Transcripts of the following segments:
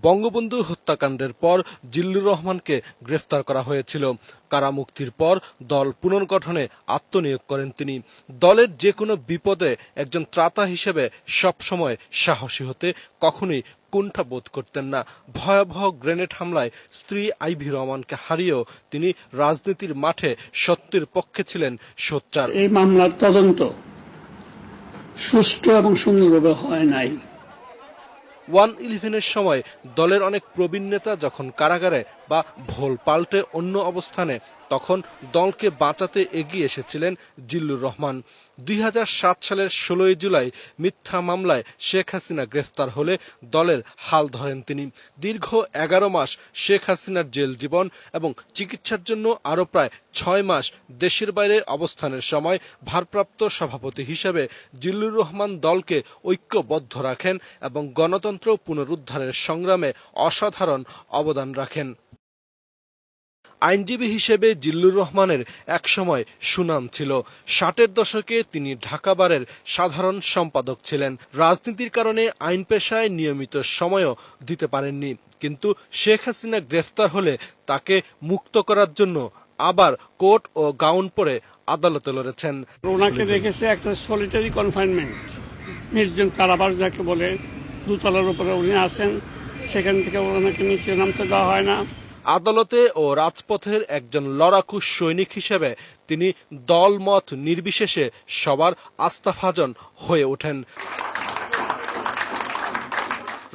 বঙ্গবন্ধু হত্যাকাণ্ডের পর জিল্লুর রহমানকে গ্রেফতার করা হয়েছিল। কারামুক্তির পর দল পুনর্গঠনে আত্মনিয়োগ করেন তিনি। দলের যে কোনো বিপদে একজন ত্রাতা হিসেবে সবসময় সাহসী হতে কখনোই কুণ্ঠা বোধ করতেন না। ভয়াবহ গ্রেনেড হামলায় স্ত্রী আইভি রহমানকে হারিয়েও তিনি রাজনীতির মাঠে সত্যের পক্ষে ছিলেন সোচ্চার। এই মামলার তদন্ত সুষ্ঠু এবং সুন্দরভাবে হয় নাই। 1-11-এর সময় দলের অনেক প্রবীণ নেতা যখন কারাগারে বা ভোল পাল্টে অন্য অবস্থানে, তখন দলকে বাঁচাতে এগিয়ে এসেছিলেন জিল্লুর রহমান। 2007 সালের 16 জুলাই মিথ্যা মামলায় শেখ হাসিনা গ্রেফতার হলে দলের হাল ধরেন তিনি। দীর্ঘ 11 মাস শেখ হাসিনার জেল জীবন এবং চিকিৎসার জন্য আরো প্রায় 6 মাস দেশের বাইরে অবস্থানের সময় ভারপ্রাপ্ত সভাপতি হিসেবে জিল্লুর রহমান দলকে ঐক্যবদ্ধ রাখেন এবং গণতন্ত্র পুনরুদ্ধারের সংগ্রামে অসাধারণ অবদান রাখেন। আইনজীবী হিসেবে জিল্লুর রহমানের একসময় সুনাম ছিল। 60-এর দশকে তিনি ঢাকা বারের সাধারণ সম্পাদক ছিলেন। রাজনীতির কারণে আইন পেশায় নিয়মিত সময়ও দিতে পারেননি, কিন্তু শেখ হাসিনা গ্রেফতার হলে তাকে মুক্ত করার জন্য আবার কোট ও গাউন পরে আদালতে লড়েছেন। ওনাকে রেখেছে একটা সলিটারি কনফাইনমেন্ট, নির্জন কারাবাস যাকে বলে, দোতলার উপরে উনি আছেন, সেখান থেকে ওনাকে নিচে নামতে দেওয়া হয় না। আদালতে ও রাজপথের একজন লড়াকু সৈনিক হিসেবে তিনি দলমত নির্বিশেষে সবার আস্থাভাজন হয়ে ওঠেন।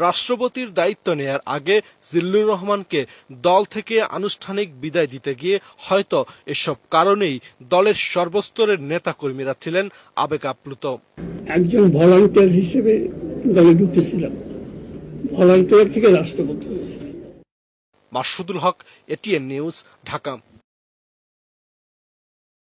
রাষ্ট্রপতির দায়িত্ব নেয়ার আগে জিল্লুর রহমানকে দল থেকে আনুষ্ঠানিক বিদায় দিতে গিয়ে হয়তো এসব কারণেই দলের সর্বস্তরের নেতাকর্মীরা ছিলেন আবেগ আপ্লুত। একজন ভলান্টিয়ার হিসেবে দলে ঢুকেছিলাম, ভলান্টিয়ার থেকে রাষ্ট্রপতি হয়েছে। মাসুদুল হক, এটিএন নিউজ, ঢাকা।